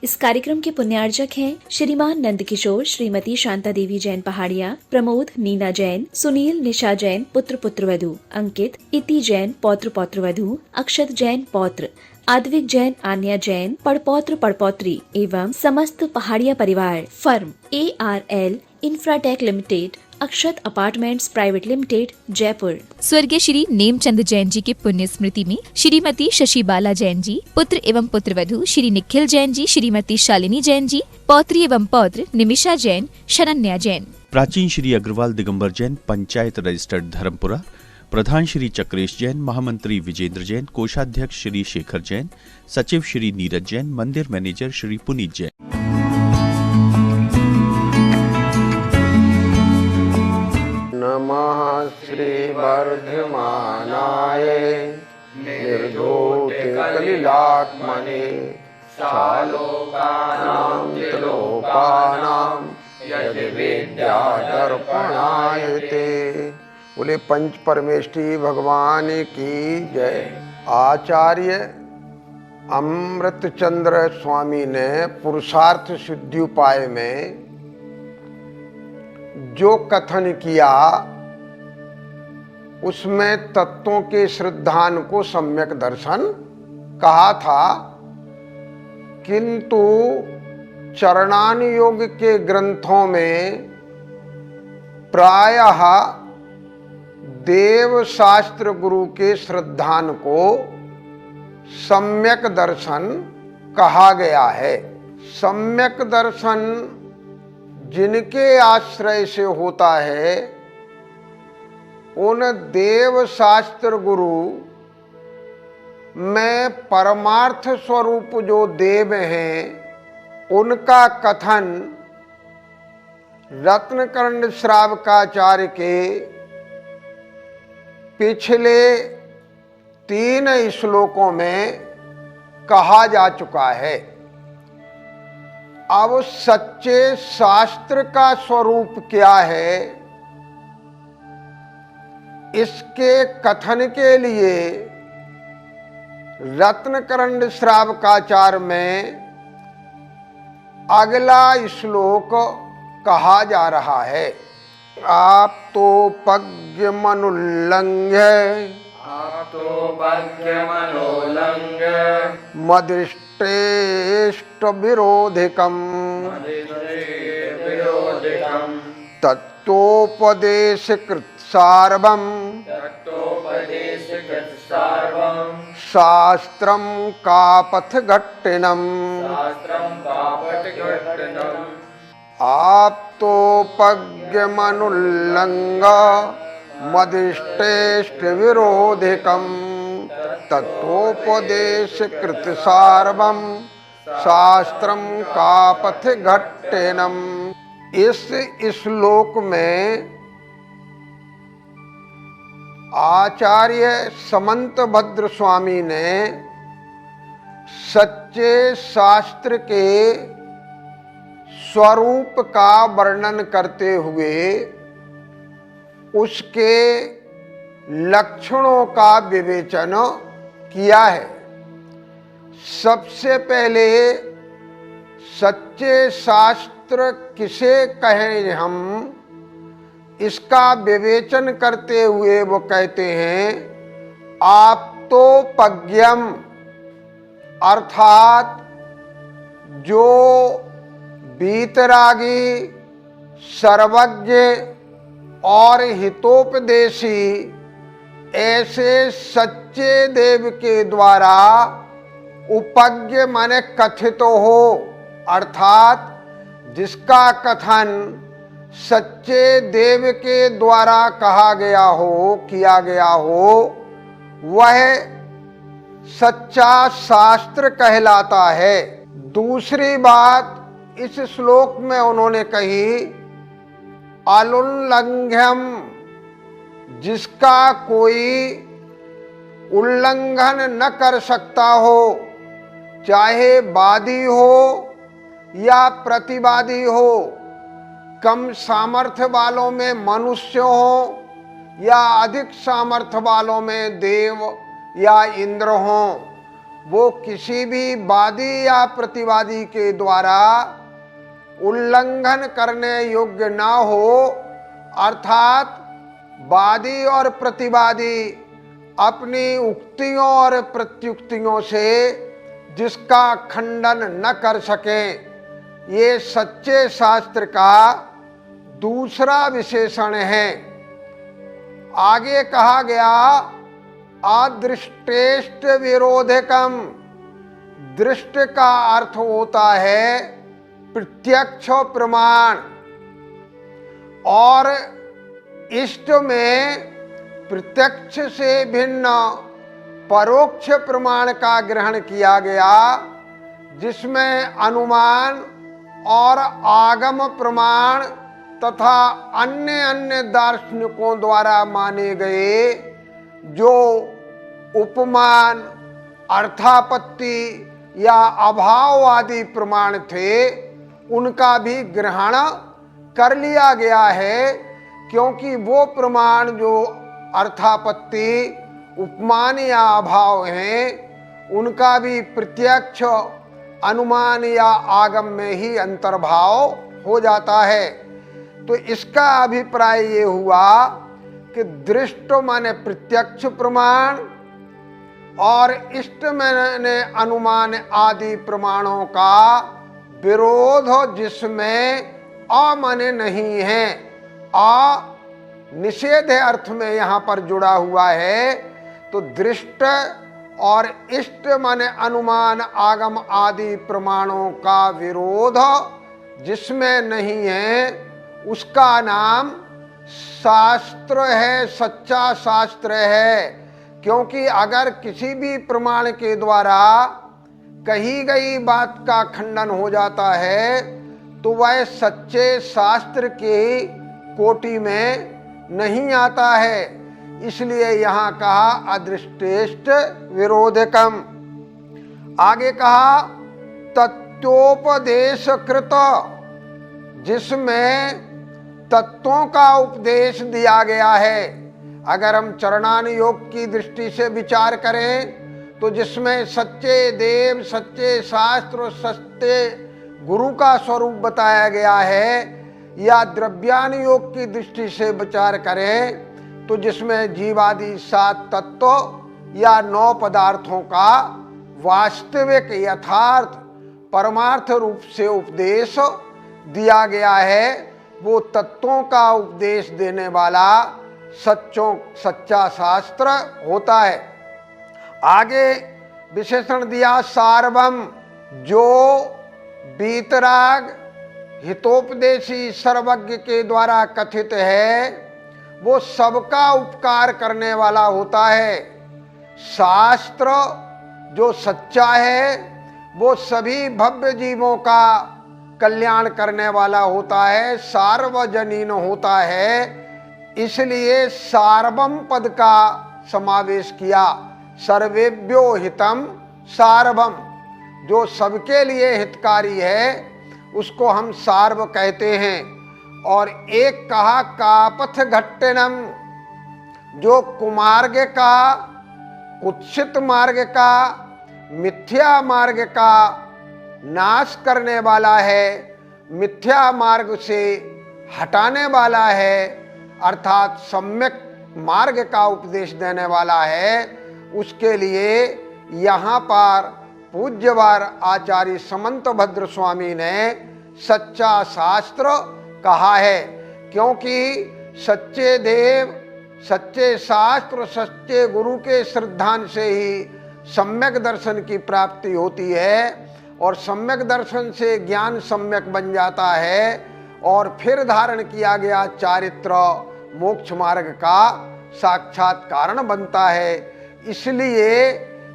इस कार्यक्रम के पुण्यार्जक हैं श्रीमान नंद किशोर, श्रीमती शांता देवी जैन पहाड़िया, प्रमोद नीना जैन, सुनील निशा जैन पुत्र पुत्रवधू, अंकित इति जैन पौत्र पौत्रवधू, अक्षत जैन पौत्र, आद्विक जैन, आन्या जैन पड़पौत्र पड़पौत्री एवं समस्त पहाड़िया परिवार। फर्म ARL इंफ्राटेक लिमिटेड, अक्षत अपार्टमेंट्स प्राइवेट लिमिटेड, जयपुर। स्वर्गीय श्री नेमचंद जैन जी के पुण्य स्मृति में श्रीमती शशिबाला जैन जी, पुत्र एवं पुत्रवधू श्री निखिल जैन जी, श्रीमती शालिनी जैन जी, पौत्री एवं पौत्र निमिषा जैन, शरण्या जैन। प्राचीन श्री अग्रवाल दिगंबर जैन, पंचायत रजिस्टर्ड धर्मपुरा। प्रधान श्री चक्रेश जैन, महामंत्री विजेंद्र जैन, कोषाध्यक्ष श्री शेखर जैन, सचिव श्री नीरज जैन, मंदिर मैनेजर श्री पुनीत जैन। नमः श्री वर्धमानाय निर्धूते कलिलात्मने सालोकानां त्रिलोकानां यदि विद्या दर्पणायते। बोले पंच परमेष्ठी भगवान की जय। आचार्य अमृतचंद्र स्वामी ने पुरुषार्थ सिद्धि उपाय में जो कथन किया उसमें तत्वों के श्रद्धान को सम्यक दर्शन कहा था, किंतु चरणान योग के ग्रंथों में प्रायः देव शास्त्र गुरु के श्रद्धान को सम्यक दर्शन कहा गया है। सम्यक दर्शन जिनके आश्रय से होता है उन देव शास्त्र गुरु में परमार्थ स्वरूप जो देव हैं उनका कथन रत्नकर्ण श्रावकाचार्य के पिछले 3 श्लोकों में कहा जा चुका है। अब सच्चे शास्त्र का स्वरूप क्या है, इसके कथन के लिए रत्नकर्ण श्रावकाचार्य में अगला श्लोक कहा जा रहा है। आप तो पज्ञ मनुल्लंघ्य मदिष्टेष्ट विरोधिकम् तत्वोपदेश कृत्सार्वम् शास्त्रं कापथघट्टिनम्। आप्तोपज्ञमनुल्लङ्घ मदिष्टेष्ट विरोधिकम् तत्वोपदेश कृतसार्वम् शास्त्रं कापथघट्टिनम्। इस श्लोक में आचार्य समंतभद्र स्वामी ने सच्चे शास्त्र के स्वरूप का वर्णन करते हुए उसके लक्षणों का विवेचन किया है। सबसे पहले सच्चे शास्त्र किसे कहें हम, इसका विवेचन करते हुए वो कहते हैं आप्तोपज्ञम, अर्थात जो वीतरागी, सर्वज्ञ और हितोपदेशी ऐसे सच्चे देव के द्वारा उपज्ञ माने कथित हो, अर्थात जिसका कथन सच्चे देव के द्वारा कहा गया हो, किया गया हो, वह सच्चा शास्त्र कहलाता है। दूसरी बात इस श्लोक में उन्होंने कही अनुल्लंघ्यम, जिसका कोई उल्लंघन न कर सकता हो, चाहे वादी हो या प्रतिवादी हो, कम सामर्थ्य वालों में मनुष्य हो या अधिक सामर्थ्य वालों में देव या इंद्र हो, वो किसी भी वादी या प्रतिवादी के द्वारा उल्लंघन करने योग्य ना हो, अर्थात वादी और प्रतिवादी अपनी उक्तियों और प्रत्युक्तियों से जिसका खंडन न कर सके, ये सच्चे शास्त्र का दूसरा विशेषण है। आगे कहा गया अदृष्टेष्ट विरोधकम। दृष्ट का अर्थ होता है प्रत्यक्ष प्रमाण, और इष्ट में प्रत्यक्ष से भिन्न परोक्ष प्रमाण का ग्रहण किया गया, जिसमें अनुमान और आगम प्रमाण तथा अन्य अन्य दार्शनिकों द्वारा माने गए जो उपमान, अर्थापत्ति या अभाववादी प्रमाण थे, उनका भी ग्रहण कर लिया गया है, क्योंकि वो प्रमाण जो अर्थापत्ति, उपमान या अभाव हैं, उनका भी प्रत्यक्ष, अनुमान या आगम में ही अंतर्भाव हो जाता है। तो इसका अभिप्राय ये हुआ कि दृष्ट माने प्रत्यक्ष प्रमाण और इष्ट माने अनुमान आदि प्रमाणों का विरोध जिसमें अ माने नहीं है, अ निषेध अर्थ में यहाँ पर जुड़ा हुआ है। तो दृष्ट और इष्ट माने अनुमान आगम आदि प्रमाणों का विरोध जिसमें नहीं है, उसका नाम शास्त्र है, सच्चा शास्त्र है। क्योंकि अगर किसी भी प्रमाण के द्वारा कही गई बात का खंडन हो जाता है, तो वह सच्चे शास्त्र की कोटि में नहीं आता है। इसलिए यहाँ कहा अदृष्टेष्ट विरोधकम। आगे कहा तत्वोपदेश कृत, जिसमें तत्वों का उपदेश दिया गया है। अगर हम चरणान योग की दृष्टि से विचार करें तो जिसमें सच्चे देव, सच्चे शास्त्र, सच्चे गुरु का स्वरूप बताया गया है, या द्रव्यान योग की दृष्टि से विचार करें तो जिसमें जीवादि 7 तत्व या 9 पदार्थों का वास्तविक यथार्थ परमार्थ रूप से उपदेश दिया गया है, वो तत्वों का उपदेश देने वाला सच्चा शास्त्र होता है। आगे विशेषण दिया सार्वम, जो वीतराग हितोपदेशी सर्वज्ञ के द्वारा कथित है, वो सबका उपकार करने वाला होता है। शास्त्र जो सच्चा है वो सभी भव्य जीवों का कल्याण करने वाला होता है, सार्वजनीन होता है। इसलिए सार्वम पद का समावेश किया। सर्वेभ्यो हितम सार्वम, जो सबके लिए हितकारी है उसको हम सार्व कहते हैं। और एक कहा कापथ घट्टनम, जो कुमार्ग का, कुत्सित मार्ग का, मिथ्या मार्ग का नाश करने वाला है, मिथ्या मार्ग से हटाने वाला है, अर्थात सम्यक मार्ग का उपदेश देने वाला है। उसके लिए यहाँ पर पूज्यवार आचार्य समंत भद्र स्वामी ने सच्चा शास्त्र कहा है, क्योंकि सच्चे देव, सच्चे शास्त्र, सच्चे गुरु के श्रद्धान से ही सम्यक दर्शन की प्राप्ति होती है, और सम्यक दर्शन से ज्ञान सम्यक बन जाता है, और फिर धारण किया गया चारित्र मोक्ष मार्ग का साक्षात कारण बनता है। इसलिए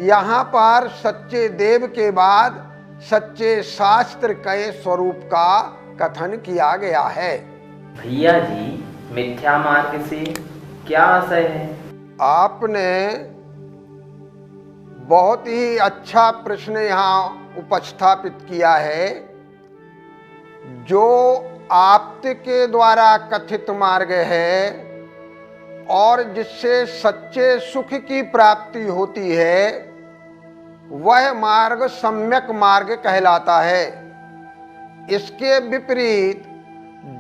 यहाँ पर सच्चे देव के बाद सच्चे शास्त्र के स्वरूप का कथन किया गया है। भैया जी, मिथ्या मार्ग से क्या आशय है? आपने बहुत ही अच्छा प्रश्न यहाँ उपस्थापित किया है। जो आप्त के द्वारा कथित मार्ग है और जिससे सच्चे सुख की प्राप्ति होती है, वह मार्ग सम्यक मार्ग कहलाता है। इसके विपरीत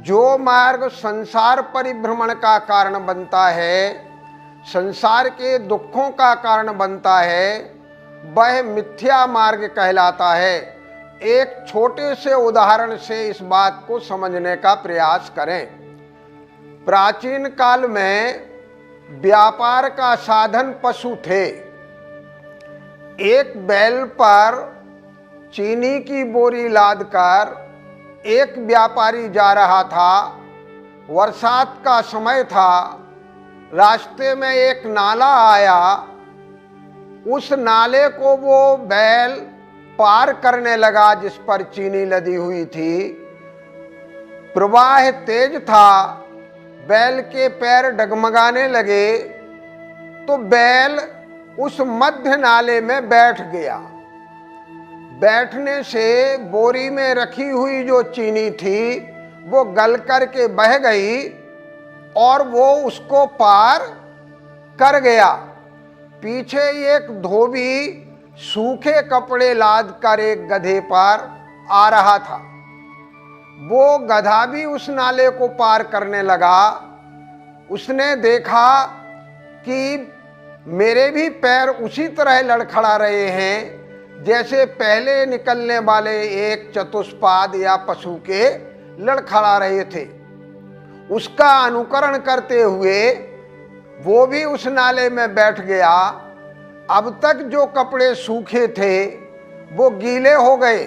जो मार्ग संसार परिभ्रमण का कारण बनता है, संसार के दुखों का कारण बनता है, वह मिथ्या मार्ग कहलाता है। एक छोटे से उदाहरण से इस बात को समझने का प्रयास करें। प्राचीन काल में व्यापार का साधन पशु थे। एक बैल पर चीनी की बोरी लादकर एक व्यापारी जा रहा था। बरसात का समय था। रास्ते में एक नाला आया। उस नाले को वो बैल पार करने लगा जिस पर चीनी लदी हुई थी। प्रवाह तेज था। बैल के पैर डगमगाने लगे तो बैल उस मध्य नाले में बैठ गया। बैठने से बोरी में रखी हुई जो चीनी थी वो गल करके बह गई और वो उसको पार कर गया। पीछे एक धोबी सूखे कपड़े लाद कर एक गधे पर आ रहा था। वो गधा भी उस नाले को पार करने लगा। उसने देखा कि मेरे भी पैर उसी तरह लड़खड़ा रहे हैं जैसे पहले निकलने वाले एक चतुष्पाद या पशु के लड़खड़ा रहे थे। उसका अनुकरण करते हुए वो भी उस नाले में बैठ गया। अब तक जो कपड़े सूखे थे वो गीले हो गए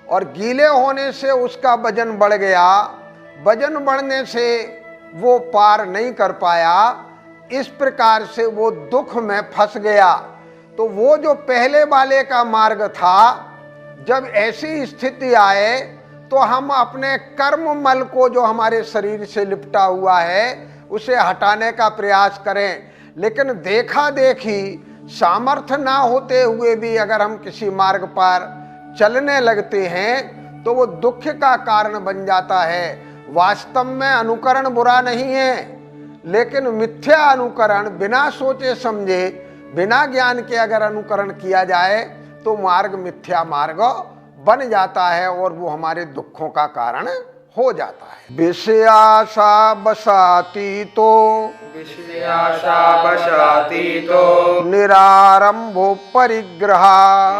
और गीले होने से उसका वजन बढ़ गया। वजन बढ़ने से वो पार नहीं कर पाया। इस प्रकार से वो दुख में फंस गया। तो वो जो पहले वाले का मार्ग था, जब ऐसी स्थिति आए तो हम अपने कर्म मल को जो हमारे शरीर से लिपटा हुआ है उसे हटाने का प्रयास करें। लेकिन देखा देखी सामर्थ्य ना होते हुए भी अगर हम किसी मार्ग पर चलने लगते हैं तो वो दुख का कारण बन जाता है। वास्तव में अनुकरण बुरा नहीं है, लेकिन मिथ्या अनुकरण बिना सोचे समझे, बिना ज्ञान के अगर अनुकरण किया जाए तो मार्ग मिथ्या मार्ग बन जाता है और वो हमारे दुखों का कारण हो जाता है। विषयाशा बसातीतो विषयाशा बशातीतो निरारंभो परिग्रह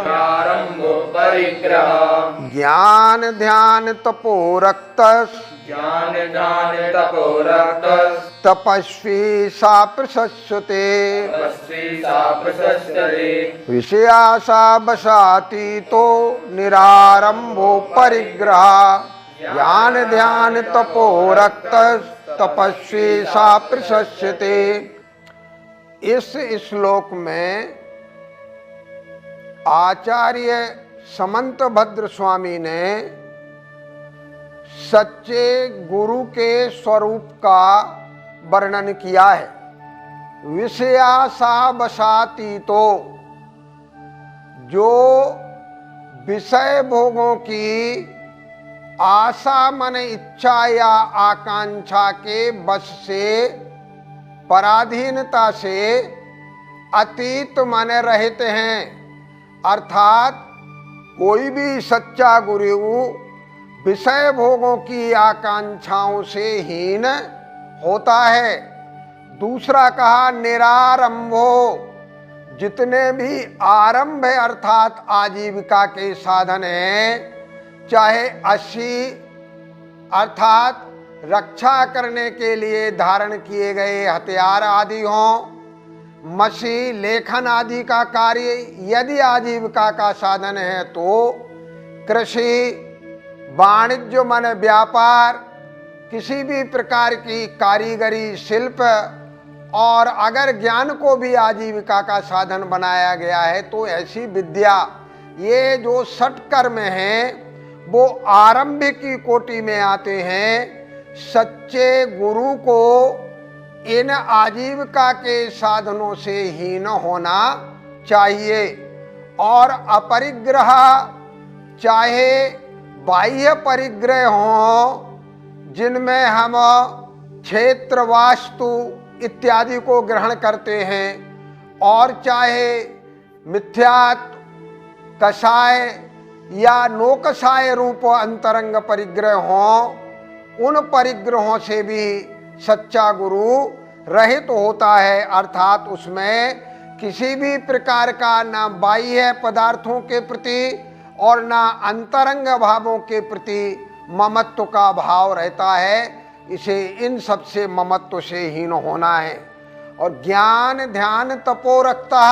प्रारंभो परिग्रह ज्ञान ध्यान तपोरक्त ज्ञान ज्ञान तपोरक्तस् तपस्वी सा प्रशस्यते तपस्वी सा प्रशस्यते विषयाशा बसातीतो निरारंभो परिग्रह ज्ञान ध्यान तपोरक्त तपस्वी सा प्रशस्यते। इस श्लोक में आचार्य समंत भद्र स्वामी ने सच्चे गुरु के स्वरूप का वर्णन किया है। विषयाशा बसातीतो, जो विषय भोगों की आशा मन इच्छा या आकांक्षा के बस से, पराधीनता से अतीत मन रहित हैं। अर्थात कोई भी सच्चा गुरु विषय भोगों की आकांक्षाओं से हीन होता है। दूसरा कहा निरारंभो, जितने भी आरंभ अर्थात आजीविका के साधन हैं, चाहे अशी अर्थात रक्षा करने के लिए धारण किए गए हथियार आदि हों, मसी लेखन आदि का कार्य यदि आजीविका का साधन है तो कृषि, वाणिज्य मन व्यापार, किसी भी प्रकार की कारीगरी शिल्प, और अगर ज्ञान को भी आजीविका का साधन बनाया गया है तो ऐसी विद्या, ये जो षट कर्म हैं वो आरंभिक की कोटि में आते हैं। सच्चे गुरु को इन आजीविका के साधनों से हीन होना चाहिए और अपरिग्रह, चाहे बाह्य परिग्रह हों जिनमें हम क्षेत्र वास्तु इत्यादि को ग्रहण करते हैं, और चाहे मिथ्या कषाय या नोकषाय रूप अंतरंग परिग्रह हों, उन परिग्रहों से भी सच्चा गुरु रहित होता है। अर्थात उसमें किसी भी प्रकार का ना बाह्य पदार्थों के प्रति और ना अंतरंग भावों के प्रति ममत्व का भाव रहता है। इसे इन सब से ममत्व से हीन होना है। और ज्ञान ध्यान तपो रखता,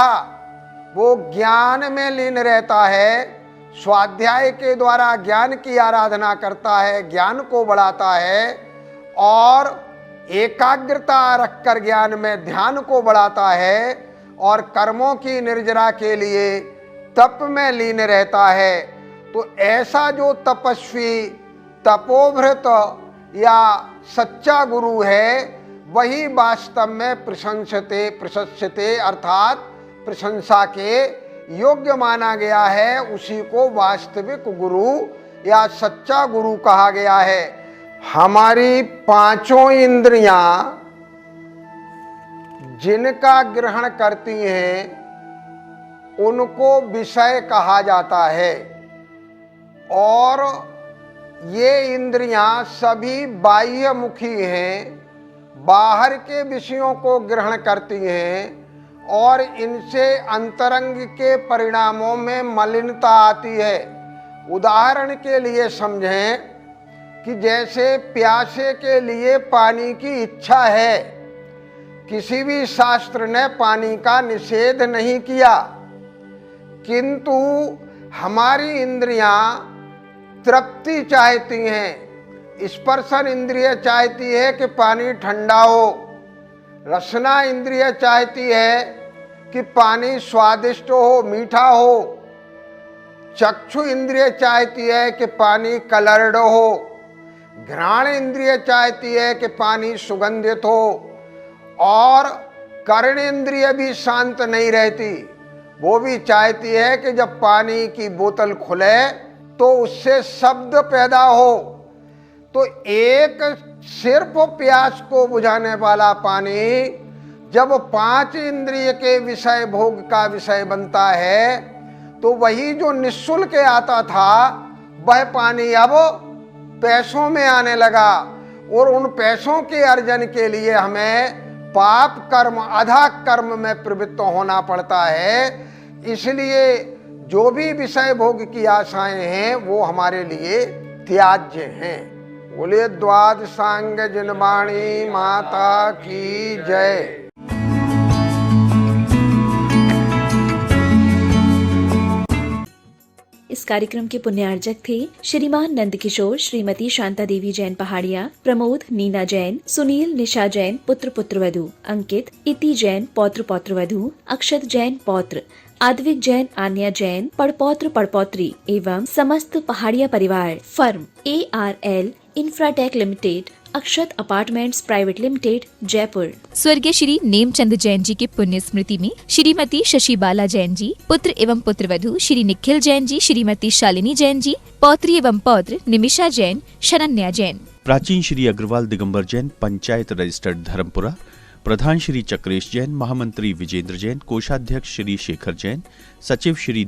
वो ज्ञान में लीन रहता है, स्वाध्याय के द्वारा ज्ञान की आराधना करता है, ज्ञान को बढ़ाता है और एकाग्रता रखकर ज्ञान में ध्यान को बढ़ाता है और कर्मों की निर्जरा के लिए तप में लीन रहता है। तो ऐसा जो तपस्वी तपोभृत या सच्चा गुरु है, वही वास्तव में प्रशस्यते अर्थात प्रशंसा के योग्य माना गया है। उसी को वास्तविक गुरु या सच्चा गुरु कहा गया है। हमारी पांचों इंद्रियां जिनका ग्रहण करती हैं, उनको विषय कहा जाता है। और ये इंद्रियां सभी बाह्यमुखी हैं, बाहर के विषयों को ग्रहण करती हैं और इनसे अंतरंग के परिणामों में मलिनता आती है। उदाहरण के लिए समझें कि जैसे प्यासे के लिए पानी की इच्छा है, किसी भी शास्त्र ने पानी का निषेध नहीं किया, किंतु हमारी इंद्रियां तृप्ति चाहती हैं। स्पर्शन इंद्रिय चाहती है कि पानी ठंडा हो, रसना इंद्रिय चाहती है कि पानी स्वादिष्ट हो, मीठा हो, चक्षु इंद्रिय चाहती है कि पानी कलर्ड हो, घ्राण इंद्रिय चाहती है कि पानी सुगंधित हो और कर्ण इंद्रिय भी शांत नहीं रहती। वो भी चाहती है कि जब पानी की बोतल खुले तो उससे शब्द पैदा हो। तो एक सिर्फ प्यास को बुझाने वाला पानी जब पांच इंद्रिय के विषय भोग का विषय बनता है, तो वही जो निःशुल्क आता था वह पानी अब पैसों में आने लगा। और उन पैसों के अर्जन के लिए हमें पाप कर्म अधा कर्म में प्रवृत्त होना पड़ता है। इसलिए जो भी विषय भोग की आशाएं हैं वो हमारे लिए त्याज्य हैं। बोले द्वादशांग जिनवाणी माता की जय। इस कार्यक्रम के पुण्यार्जक थे श्रीमान नंद किशोर, श्रीमती शांता देवी जैन पहाड़िया, प्रमोद नीना जैन, सुनील निशा जैन पुत्र पुत्रवधू, अंकित इति जैन पौत्र पौत्रवधू, अक्षत जैन पौत्र, आद्विक जैन आन्या जैन पड़पौत्र पड़पौत्री एवं समस्त पहाड़िया परिवार। फर्म ARL इंफ्राटेक लिमिटेड, अक्षत अपार्टमेंट्स प्राइवेट लिमिटेड, जयपुर। स्वर्गीय श्री नेमचंद जैन जी की पुण्य स्मृति में श्रीमती शशि बाला जैन जी, पुत्र एवं पुत्रवधू श्री निखिल जैन जी, श्रीमती शालिनी जैन जी, पौत्री एवं पौत्र निमिषा जैन, शरण्या जैन। प्राचीन श्री अग्रवाल दिगंबर जैन पंचायत रजिस्टर्ड धर्मपुरा, प्रधान श्री चक्रेश जैन, महामंत्री विजेंद्र जैन, कोषाध्यक्ष श्री शेखर जैन, सचिव श्री